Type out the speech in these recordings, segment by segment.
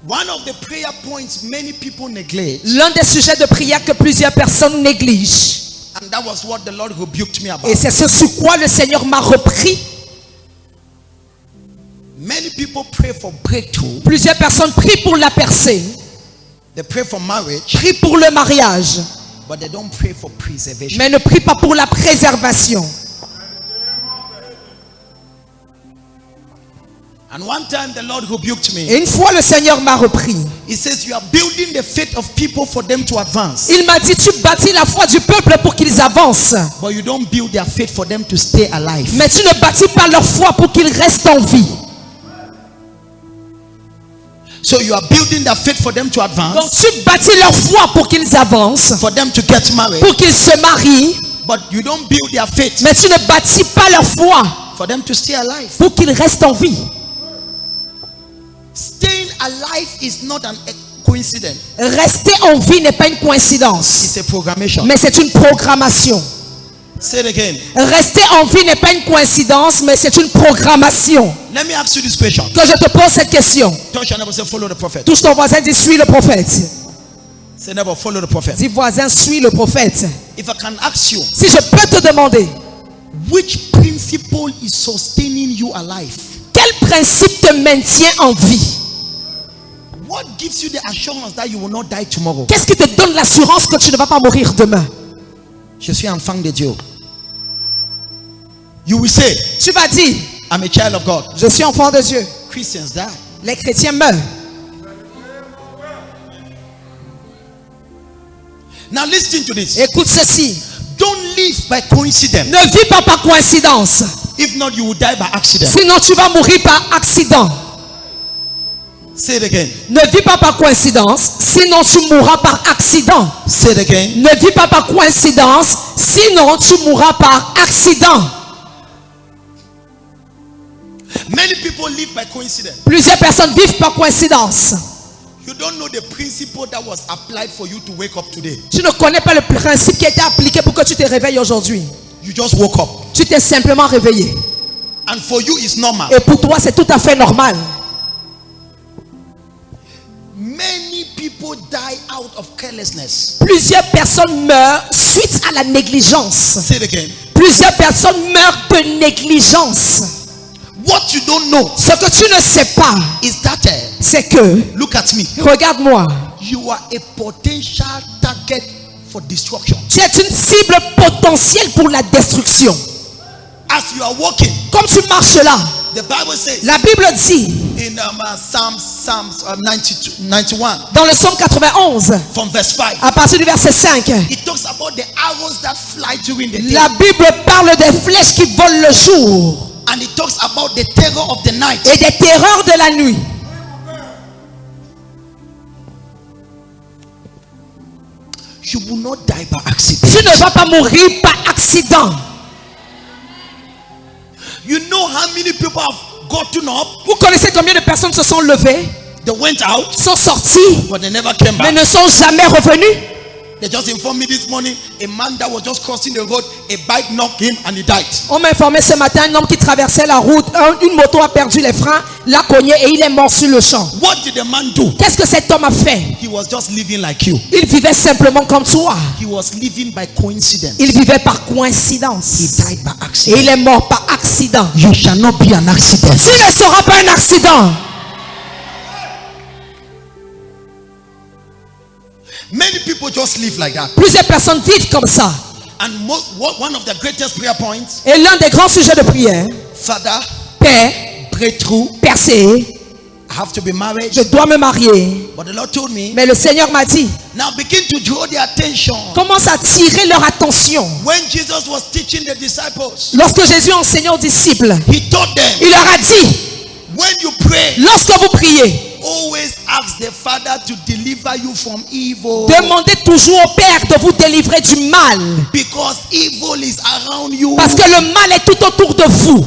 One of the prayer points many people neglect, L'un des sujets de prière que plusieurs personnes négligent. and that was what the Lord rebuked me about. Et c'est ce sur quoi le Seigneur m'a repris. Many people pray for breakthrough. Plusieurs personnes prient pour la percée, They pray for marriage, prient pour le mariage, but they don't pray for preservation. mais ne prient pas pour la préservation. And one time the Lord rebuked me. Et une fois le Seigneur m'a repris. He says, you are building the faith of people for them to advance, Il m'a dit, tu bâtis la foi du peuple pour qu'ils avancent. but you don't build their faith for them to stay alive. Mais tu ne bâtis pas leur foi pour qu'ils restent en vie. So you are building their faith for them to Donc advance, tu bâtis leur foi pour qu'ils avancent, for them to get married, pour qu'ils se marient. but you don't build their faith Mais tu ne bâtis pas leur foi for them to stay alive. pour qu'ils restent en vie. Staying alive is not an coincidence. Rester en vie n'est pas une coïncidence, It's a programmation. mais c'est une programmation. Say it again. Rester en vie n'est pas une coïncidence, mais c'est une programmation. Let me ask you this question. Que je te pose cette question. Touch your neighbor, say follow the prophet. Touche ton voisin, dis suis le prophète. Say neighbor, follow the prophet. Dis voisin, suis le prophète. If I can ask you, Si je peux te demander, which principle is sustaining you alive? quel principe te maintient en vie? What gives you the assurance that you will not die tomorrow? Qu'est-ce qui te donne l'assurance que tu ne vas pas mourir demain? Je suis enfant de Dieu. You will say, Tu vas dire, I'm a child of God. je suis enfant de Dieu. Christians die. Les chrétiens meurent. Now listen to this. Écoute ceci. Don't live by coincidence. Ne vis pas par coïncidence. If not, you will die by accident. Sinon, tu vas mourir par accident. Say it again. Ne vis pas par coïncidence. Sinon, tu mourras par accident. Say it again. Ne vis pas par coïncidence. Sinon, tu mourras par accident. Many people live by coincidence. Plusieurs personnes vivent par coïncidence. You don't know the principle that was applied for you to wake up today. Tu ne connais pas le principe qui a été appliqué pour que tu te réveilles aujourd'hui. You just woke up. Tu t'es simplement réveillé. And for you, it's normal. Et pour toi, c'est tout à fait normal. Many people die out of carelessness. Plusieurs personnes meurent suite à la négligence. Say it again. Plusieurs personnes meurent de négligence. What you don't know Ce que tu ne sais pas, is that, c'est que, look at me, regarde-moi, you are a potential target for destruction. tu es une cible potentielle pour la destruction. As you are walking, Comme tu marches là, the Bible says la Bible dit, in Psalms 91 dans le psaume 91, from verse 5, à partir du verset 5, it talks about the arrows that fly during the day, la Bible parle des flèches qui volent le jour and it talks about the terror of the night. et des terreurs de la nuit. You will not die by accident. Tu ne vas pas mourir par accident. You know how many people have gotten up, Vous connaissez combien de personnes se sont levées, they went out, sont sorties, but they never came mais back. ne sont jamais revenues? They just informed me this morning, a man that was just crossing the road, a bike knocked him and he died. On m'a informé ce matin, un homme qui traversait la route, une moto a perdu les freins, l'a cogné et il est mort sur le champ. What did the man do? Qu'est-ce que cet homme a fait? He was just living like you. Il vivait simplement comme toi. He was living by coincidence. Il vivait par He coïncidence. died by Et accident. il est mort par accident. You shall not be an accident. Tu ne seras pas un accident. Many people just live like that. Plusieurs personnes vivent comme ça. And one of the greatest prayer points, Et l'un des grands sujets de prière, Father, Père, breakthrough, percée, I have to be married. je dois me marier. But the Lord told me, Mais le Seigneur m'a dit, now begin to draw their attention. commence à tirer leur attention. When Jesus was teaching the disciples, Lorsque Jésus enseignait aux disciples, he told them, il leur a dit, when you pray, lorsque vous priez, always ask the Father to deliver you from evil. demandez toujours au Père de vous délivrer du mal. Because evil is around you. Parce que le mal est tout autour de vous.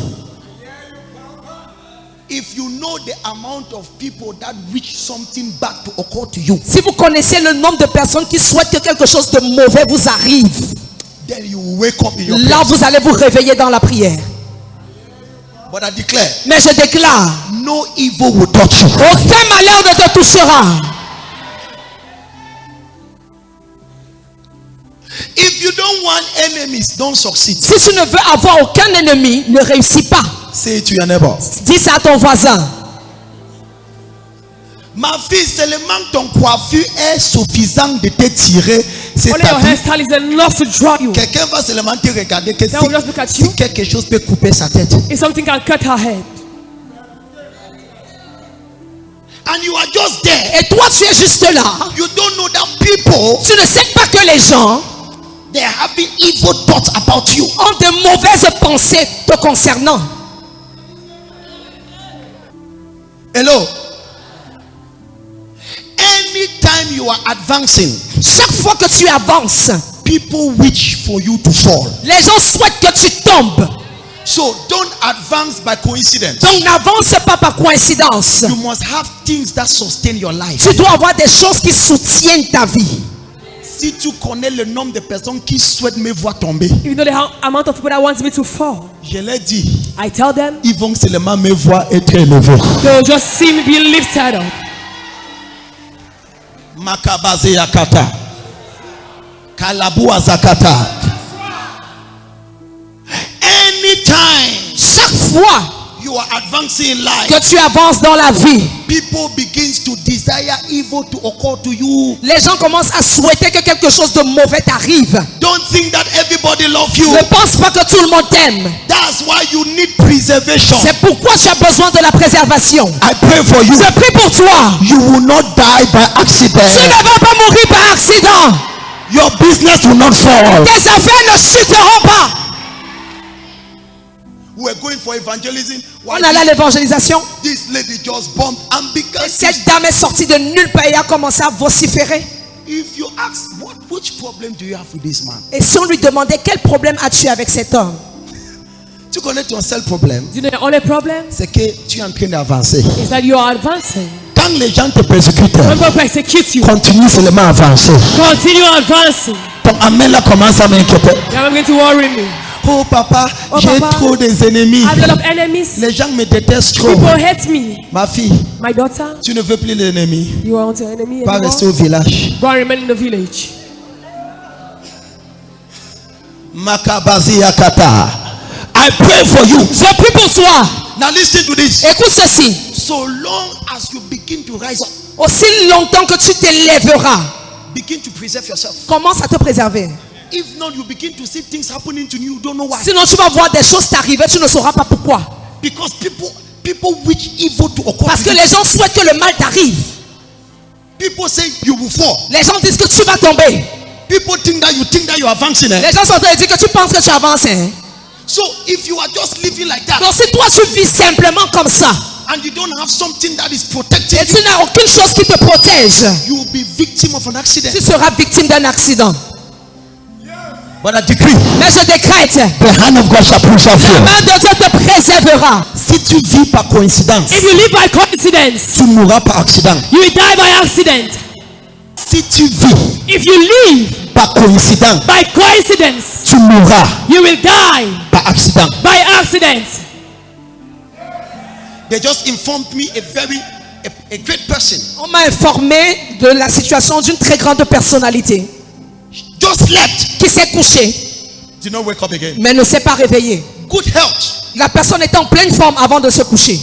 If you know the amount of people that wish something bad to occur to you, Si vous connaissez le nombre de personnes qui souhaitent que quelque chose de mauvais vous arrive, then you will wake up in your là place. vous allez vous réveiller dans la prière. But I declare, Mais je déclare, no evil will touch you. aucun malheur ne te touchera. If you don't want enemies, don't succeed. Si tu ne veux avoir aucun ennemi, ne réussis pas. Say it to your neighbor. Dis ça à ton voisin. Ma fille, seulement ton coiffure est suffisant de te tirer. C'est Only your ta vie. hairstyle is enough to draw you. Quelqu'un va seulement te regarder que They will just look at you. si quelque chose peut couper sa tête. If something can cut her head. And you are just there. Et toi, tu es juste là. You don't know that people, Tu ne sais pas que les gens they are having evil thoughts about you. ont de mauvaises pensées te concernant. Hello. Anytime you are advancing, Chaque fois que tu avances, people wish for you to fall. les gens souhaitent que tu tombes. So don't advance by coincidence. Donc n'avance pas par coïncidence. You must have things that sustain your life. Tu dois avoir des choses qui soutiennent ta vie. Si tu connais le nombre de personnes qui souhaitent me voir tomber, If you know the amount of people that want me to fall, je leur dis, I tell them ils vont seulement me voir être élevé. they'll just see me being lifted up. Makabaze yakata. Kalabu azakata. Anytime Chaque fois you are advancing in life, que tu avances dans la vie, people begins to desire evil to occur to you. les gens commencent à souhaiter que quelque chose de mauvais t'arrive. Don't think that everybody loves you. Ne pense pas que tout le monde t'aime. That's why you need preservation. C'est pourquoi tu as besoin de la préservation. I pray for you. Je prie pour toi. You will not die by Tu accident. ne vas pas mourir par accident. Your business will not fall. Tes affaires ne chuteront pas. We're going for evangelism. On allait à l'évangélisation. This lady just bumped and Et because cette dame est sortie de nulle part et a commencé à vociférer. if you ask which problem do you have with this man? Et si on lui demandait quel problème as-tu avec cet homme, Tu connais ton seul problème, Do you know the only problem c'est que tu es en train d'avancer. is that you are advancing. Quand les gens te persécutent, When people persecute you, continue seulement à avancer. continue advancing. Ton amen là commence à m'inquiéter. You're not going to worry me. Oh papa, Oh, j'ai papa. trop des ennemis. I have a lot of enemies. Les gens me détestent trop. People hate me. Ma fille, My daughter, tu ne veux plus l'ennemi. you are not an enemy Pas anymore. rester au village. Go and remain in the village. Makabazi yakata. I pray for you. je prie pour toi. Now listen to this. Écoute ceci. So long as you begin to rise up, Aussi longtemps que tu t'élèveras, begin to preserve yourself. commence à te préserver. If not, you begin to see things happening to you. You don't know why. Sinon, tu vas voir des choses t'arriver, tu ne sauras pas pourquoi. Because people wish evil to occur. Parce to que you. les gens souhaitent que le mal t'arrive. People say you will fall. Les gens disent que tu vas tomber. People think that you are advancing. Les gens sont en train de dire que tu penses que tu avances. Hein? So if you are just living like that Donc si toi tu vis simplement comme ça and you don't have something that is protecting et you, tu n'as aucune chose qui te protège, you will be victim of an accident. tu seras victime d'un accident. But I decree, Mais je décrète, the hand of God shall preserve la you. main de Dieu te préservera. Si tu vis par coïncidence, If you live by coincidence, tu mourras par accident. you will die by accident. Si tu vis If you live par coïncidence, by coincidence, tu mourras you will die par accident. by accident. They just informed me a great person On m'a informé de la situation d'une très grande personnalité just slept, qui s'est couchée did not wake up again. mais ne s'est pas réveillée. Good health. La personne était en pleine forme avant de se coucher.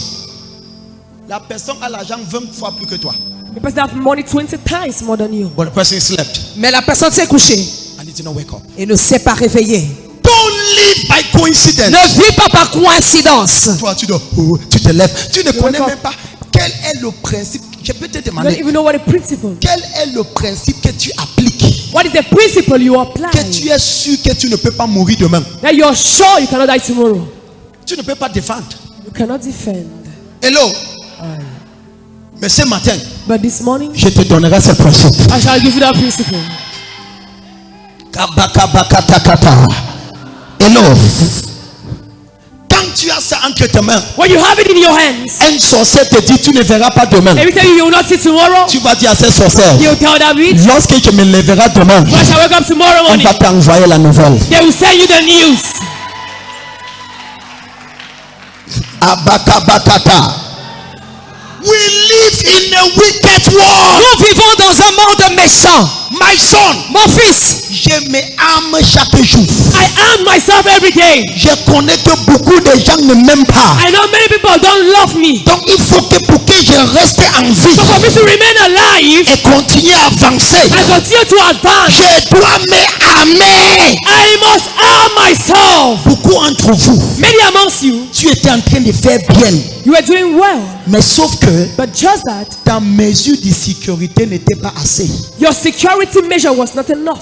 La personne a l'argent 20 fois plus que toi. The person have money 20 times more than you. But the person slept Mais la personne s'est couchée and he did not wake up. et ne s'est pas réveillée. Don't live by coincidence. Ne vis pas par coïncidence. Toi, tu te lèves. Tu ne connais wake up. même pas quel est le principe. Je peux te You don't demander even know what the principle. quel est le principe que tu appliques. What is the principle you apply? Que tu es sûr que tu ne peux pas mourir demain. That you're sure you cannot die tomorrow. Tu ne peux pas défendre. You cannot defend. Hello. Mais ce matin, But this morning, je te donnerai ce principe. I shall give you that principle. Kabakabakatakata. Hello. Quand tu as ça entre tes mains, When you have it in your hands, un sorcier te dit tu ne verras pas demain. every time you will not see tomorrow, Tu vas dire à ce sorcier, you will tell that witch, lorsque je me lèverai demain, when I shall wake up tomorrow on morning, va t'envoyer la nouvelle. they will send you the news. Abakabakata. We live in a wicked world. Nous vivons dans un monde méchant. My son, Mon fils, je me âme chaque jour. I am myself every day. Je connais que beaucoup de gens ne m'aiment pas. I know many people don't love me. Donc il faut que pour que je reste en vie So for me to remain alive et continuer à avancer, and continue to advance, je dois m'aimer. I must arm myself. Beaucoup entre vous, Many amongst you, tu étais en train de faire bien, you are doing well. mais sauf que But just that, ta mesure de sécurité n'était pas assez. your security measure was not enough.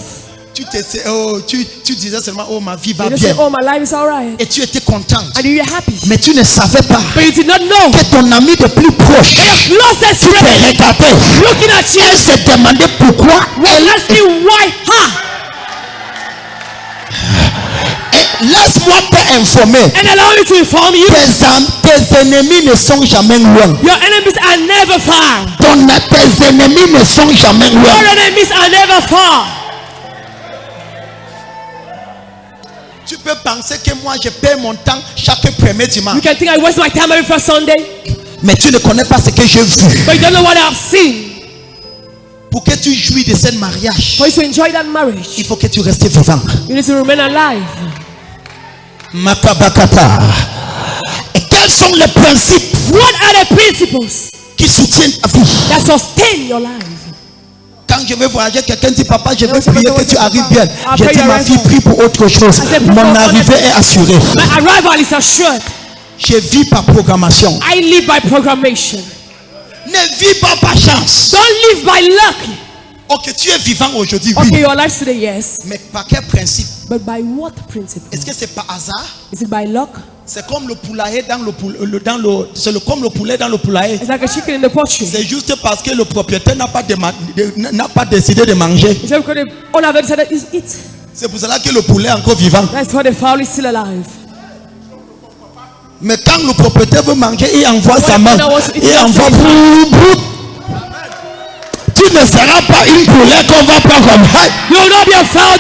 Tu disais seulement, oh, ma vie va You just say, bien. oh, my life is alright. Et tu étais contente. And you were happy. Mais tu ne savais pas But you did not know. que ton ami le plus proche Closest te friend regardait. looking at you Elle se demandait pourquoi elle. was asking why her. Et laisse-moi t'informer. And allow me to inform you, Tes ennemis ne sont jamais loin. your enemies are never far. Tes ennemis ne sont jamais Your loin. enemies are never far. Tu peux penser que moi je perds mon temps chaque premier You dimanche. can think I waste my time every first Sunday, Mais tu ne connais pas ce que j'ai vu. but you don't know what I've seen. Pour que tu jouis de ce mariage, For you to enjoy that marriage, il faut que tu restes vivant. you need to remain alive. Makabakata. Et quels sont les principes What are the principles qui soutiennent ta vie? that sustain your life? Quand je vais voyager, quelqu'un dit papa, je Non, vais c'est prier pas que ça, tu c'est arrives pas. bien. I'll Je pray dis your ma fille, arrival. prie pour autre chose. said, Mon "Pray for arrivée other est assurée. My arrival is assured. Je vis par programmation. I live by programmation. Ne vis pas par chance. Don't live by luck. Ok, tu es vivant aujourd'hui, Okay, oui. your life today, yes. Mais par quel principe? But by what principle? Est-ce que c'est par hasard? Is it by luck? C'est comme le poulailler dans le comme le poulet dans le poulailler. It's like a chicken in the poultry. C'est juste parce que le propriétaire n'a pas décidé de manger. It's because the owner decided to eat. C'est pour cela que le poulet est encore vivant. That's why the fowl is still alive. Mais quand le propriétaire veut manger, il envoie sa main. Il envoie tu ne seras pas une poulet qu'on va prendre comme You will not be a fowl.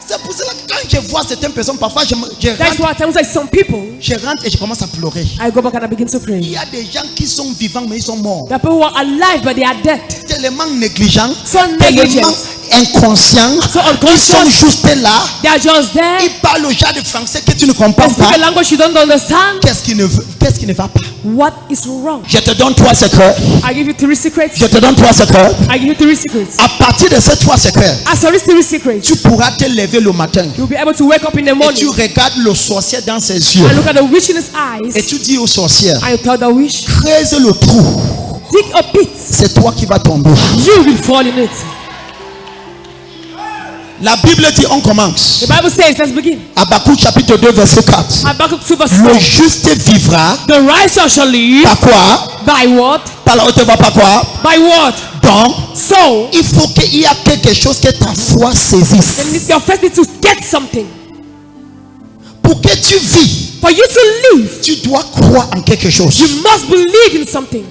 c'est pour cela que quand je vois certaines personnes, parfois That's rentre, why at times like some people, je rentre et je commence à pleurer. I go back and I begin to Il pray. y a des gens qui sont vivants mais ils sont morts. The people who are alive but they are dead. Tellement négligents, So tellement negligent. inconscients, So ils sont unconscious. juste là. They are just there. Ils parlent au genre de français que tu ne comprends They speak pas. a language you don't understand. Qu'est-ce qui ne va pas? What is wrong? Je te donne 3 secrets. I give you 3 secrets. Je te donne 3 secrets. I give you 3 secrets. À partir de ces 3 secrets, As for these 3 secrets, tu pourras te lever le matin you'll be able to wake up in the et tu morning regardes le sorcier dans ses yeux and look at the witch in his et eyes tu dis au sorcier, and you tell the witch, creuse le trou, dig a pit. c'est toi qui vas tomber. You will fall in it. La Bible dit on commence. The Bible says, let's begin. Habakkuk chapitre 2 verset 4. Habakkuk 2 verse Le 4. juste vivra The righteous shall live par quoi? by what? Par la haute voix, par quoi? By what? Donc, So, il faut qu'il y ait quelque chose que ta foi saisisse. your first need to get something. Pour que tu vis, For you to live, tu dois croire en quelque chose. you must believe in something.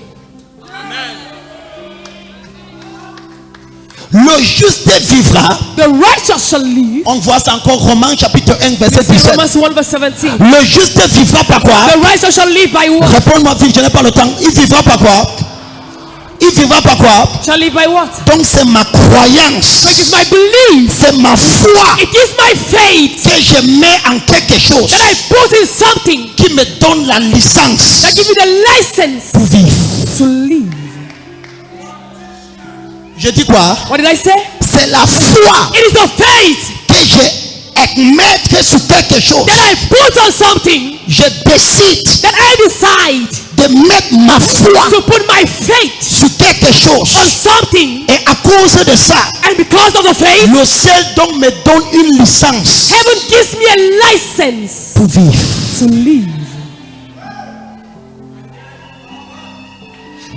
Le juste vivra. The righteous shall live. On voit ça encore Romains chapitre 1 verset 17. Romans 1 verse 17. Le juste vivra par quoi? The righteous shall live by what? Réponds-moi vite, je n'ai pas le temps. Il vivra par quoi? Il vivra par quoi? Shall live by what? Donc c'est ma croyance. It is my belief. C'est ma foi It is my faith que je mets en quelque chose that I put in something qui me donne la licence that gives me the license pour vivre. to live. Je dis quoi? What did I say? C'est la foi It is the faith que je mettre sur quelque chose. that I put on something Je décide that I decide de mettre ma foi to put my faith sur quelque chose. on something, Et à cause de ça, and because of the faith, le ciel donc me donne une licence heaven gives me a license pour vivre. to live.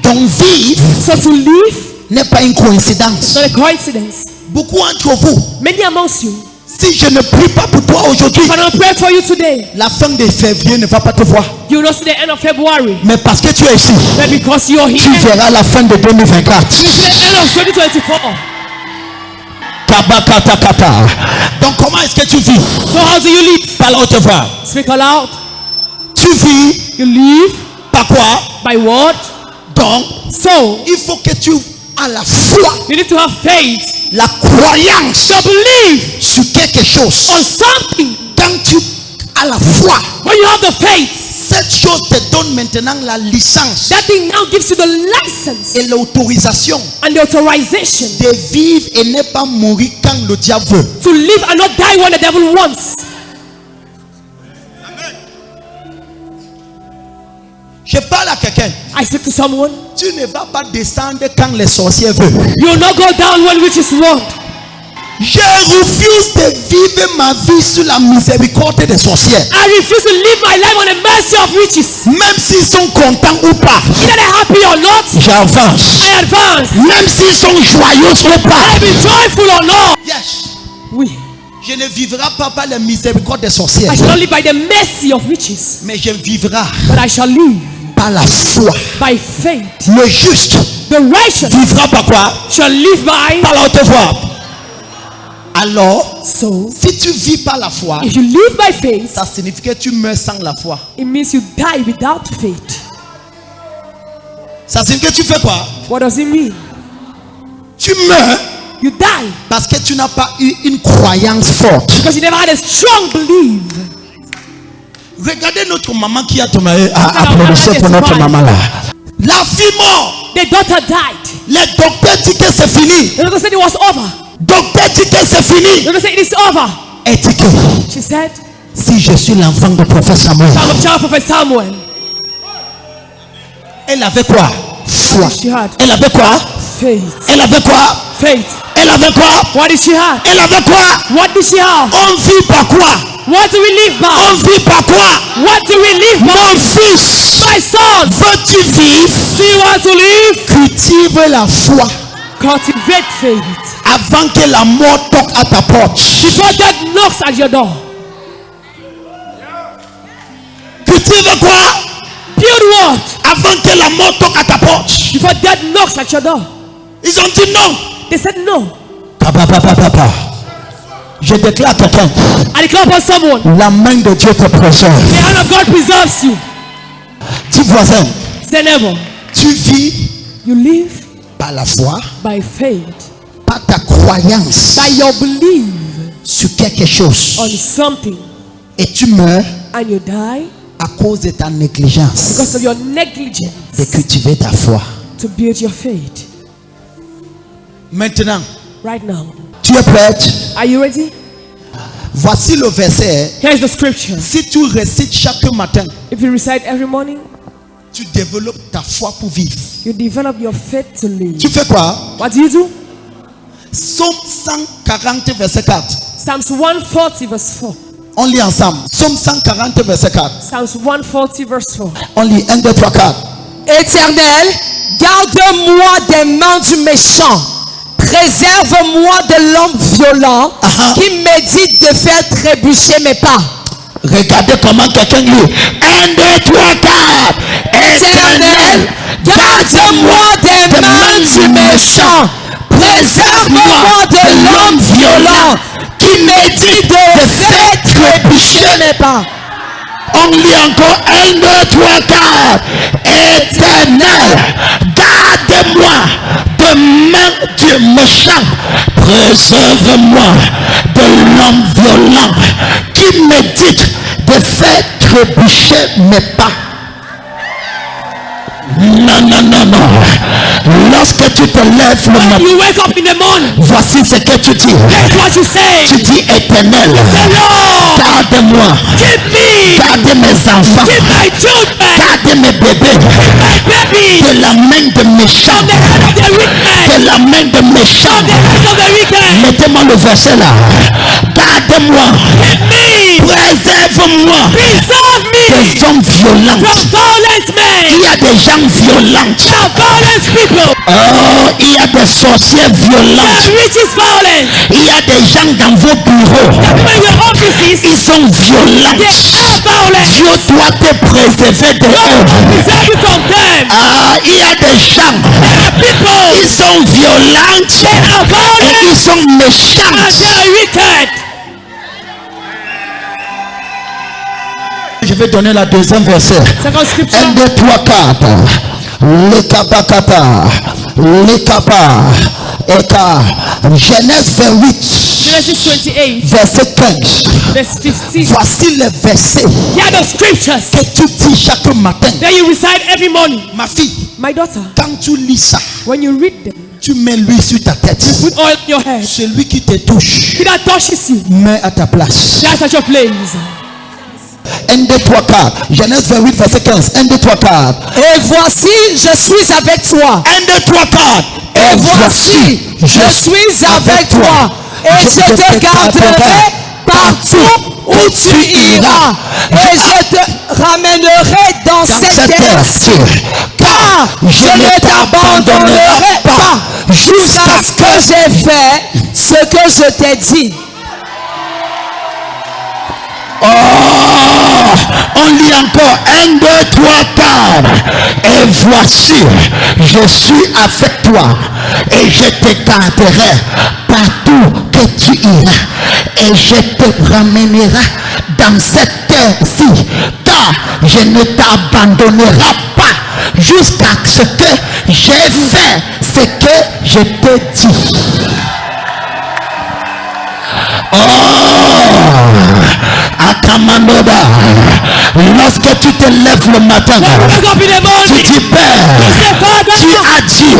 Donc vivre So to live n'est pas une is coïncidence. not a coincidence. Beaucoup d'entre vous, Many amongst you, si je ne prie pas pour toi aujourd'hui, if I don't pray for you today, la fin de février ne va pas te voir. you will not see the end of February. Mais parce que tu es ici, But because you're tu here, verras la fin de 2024. the end of 2024. Kabakatakata. Donc comment est-ce que tu vis? So how do you live? Par la haute voix. Speak aloud. Tu vis You live par quoi? by what? Donc, So, il faut que tu aies la foi, you need to have faith. la croyance To believe sur quelque chose. on something. Quand tu as la foi, When you have the faith, cette chose te donne maintenant la licence that thing now gives you the license et l'autorisation and the authorization de vivre et ne pas mourir quand le diable veut. to live and not die when the devil wants. Je parle à quelqu'un. I speak to someone. Tu ne vas pas descendre quand les sorciers veulent. You will not go down when witches want. Je refuse de vivre ma vie sous la miséricorde des sorciers. I refuse to live my life on the mercy of witches. Même s'ils sont contents ou pas, Either they're happy or not, j'avance. I advance. Même s'ils sont joyeux ou pas. I be joyful or not. Yes. Oui. Je ne vivrai pas par la miséricorde des sorciers, I shall not live by the mercy of witches, mais je vivrai but I shall live par la foi. by faith. Le juste The righteous vivra par quoi? shall live by. Par la haute voix. Alors, So, si tu vis par la foi, if you live by faith, ça signifie que tu meurs sans la foi. it means you die without faith. Ça signifie que tu fais quoi? What does it mean? Tu meurs You die parce que tu n'as pas eu une croyance forte. because you never had a strong belief. Regardez notre maman qui a tombé. Applaudissez pour notre maman là. La fille morte. The daughter died. Les docteurs disent que c'est fini. The doctor said it was over. Docteur dit que c'est The fini. doctor said it is over. Elle dit que She said, si je suis l'enfant de prophète Samuel, I'm a child prophet Samuel. elle avait quoi? Foi. She had Elle avait quoi? faith. Elle avait quoi? Faith. Elle avait quoi? What did she have? Elle avait quoi? What did she have? On vit par quoi? What do we live by? On vit par quoi? What do we live by? Mon fils, My son, veux-tu vivre? do you want to live? Cultive la foi Cultivate faith avant que la mort toque à ta porte. before death knocks at your door. Cultive quoi? Build what? Avant que la mort toque à ta porte. Before death knocks at your door. Ils ont dit non. They said no. Papa, papa, papa. Je déclare à quelqu'un, I declare upon someone, la main de Dieu te préserve. the hand of God preserves you. Dis voisin, Say never. tu vis You live par la foi, by faith, par ta croyance by your belief sur quelque chose. on something, Et tu meurs and you die à cause de ta négligence because of your de negligence cultiver ta foi. to build your faith. Maintenant, Right now, tu es prête? are you ready? Voici le verset. Here's the scripture. Si tu récites chaque matin, If you recite every morning, tu développes ta foi pour vivre. you develop your faith to live. Tu fais quoi? What do you do? Psaume 140 verset 4. Psalms 140 verse 4. On lit ensemble. Psaume 140 verset 4. Psalms 140 verse 4. On lit 1, 2, 3, 4. Éternel, garde-moi des mains du méchant. Préserve-moi de l'homme violent qui médite de faire trébucher mes pas. Regardez comment quelqu'un lit. 1, 2, 3, 4. Éternel, garde-moi des mains du méchant. Préserve-moi de l'homme violent qui médite de faire trébucher mes pas. On lit encore 1, 2, 3, 4. Éternel, garde-moi de main du méchant. Préserve-moi de l'homme violent qui médite de faire trébucher mes pas. Non, non, non, non. Lorsque tu te lèves le When matin, you wake up in the morning, voici ce que tu dis. that's what you say. Tu dis éternel, Say, Lord, garde-moi, keep me, garde mes enfants, keep my children, garde mes bébés my baby, de la main de méchants, from the hand of the wicked, de la main de méchants. from the hands of the wicked. Mettez-moi le verset là. Garde-moi, Keep me, préserve-moi preserve me des hommes violents. from violent Il men, y a des gens violents. from violent people, Oh, il y a des sorciers violents. the witches violent, Il y a des gens dans vos bureaux. people in your offices, Ils sont violents. they are violent. Dieu doit te préserver de eux. Preserve me from them. Ah, il y a des gens. There are people, Ils sont violents they are violent, et ils sont and méchants. they are wicked. Je vais donner la deuxième verset. Second scripture. 1, 2, 3, 4. Le kapakata. Le kapa. Eka. Genèse 28. Genesis 28, Verset 15. verse 15. Voici les versets Here are the scriptures que tu dis chaque matin. that you recite every morning. Ma fille, My daughter, quand tu lis ça, when you read them, tu mets l'huile sur ta tête. put oil on your head. Celui qui te touche, He that touches you, mets à ta place. that's at your place. 1, 2, 3, 4. Genèse 28, verset 15. 1, 2, 3, 4. Et voici, je suis avec toi. 1, 2, 3, 4. Et voici, je suis avec toi. Et je te garderai partout où tu iras. Et je te ramènerai dans cette terre sûre. Car je ne t'abandonnerai pas jusqu'à ce que j'ai fait ce que je t'ai dit. Oh, on lit encore 1, 2, 3, 4. Et voici, je suis avec toi et je te garderai partout que tu iras et je te ramènerai dans cette terre-ci, car je ne t'abandonnerai pas jusqu'à ce que j'ai fait ce que je t'ai dit. Akamandoda, lorsque tu te lèves le matin, Wake up in the tu morning. dis Père, Say, Father, tu as dit,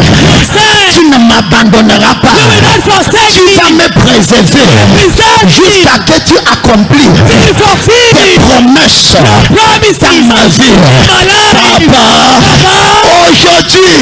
say, tu ne m'abandonneras pas, you will not forsake tu vas me. me préserver Preserve me. jusqu'à que tu accomplis Till you fulfill tes me. promesses dans Promises. ma vie. My life. Papa, aujourd'hui,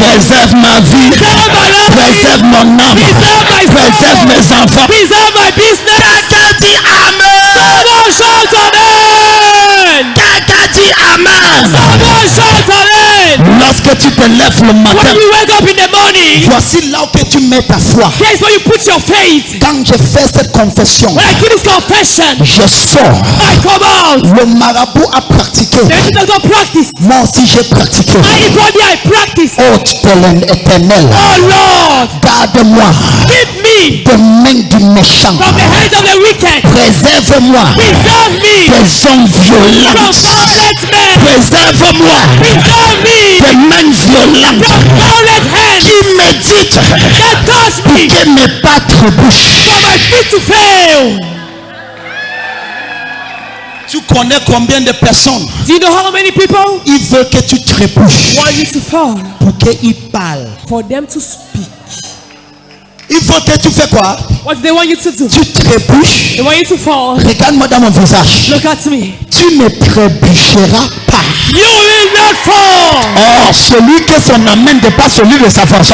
préserve ma vie, Preserve my life. préserve mon âme, Preserve my préserve soul. mes enfants. Preserve my business. Tata dit Amen. Someone shout amen. Tata dit Amen. Someone shout amen. Lorsque tu te lèves le matin, When you wake up in the morning, voici là où que tu mets ta foi. here's where you put your faith. Quand je fais cette confession, When I do this confession, je sors. I come out. Le marabout a pratiqué. Then you don't practice. Moi aussi j'ai pratiqué. Anybody I practice. Oh éternel, Oh Lord, garde-moi keep me des mains du méchant. from the hands of the wicked. Préserve-moi Preserve me des hommes from violents. violent men. Préserve-moi Preserve me des mains violentes from violent hands qui méditent that touch me que mes pas trébuchent. for my feet to fail. Tu connais combien de personnes Do you know how many people Il veut que tu trébuches want you to fall pour qu'il parle. for them to speak? Il faut que tu fais quoi? What do they want you to do? Tu trébuches. They want you to fall. Regarde-moi dans mon visage. Look at me. Tu ne trébucheras pas. You will not fall. Or, celui que son amen dépasse celui de sa force.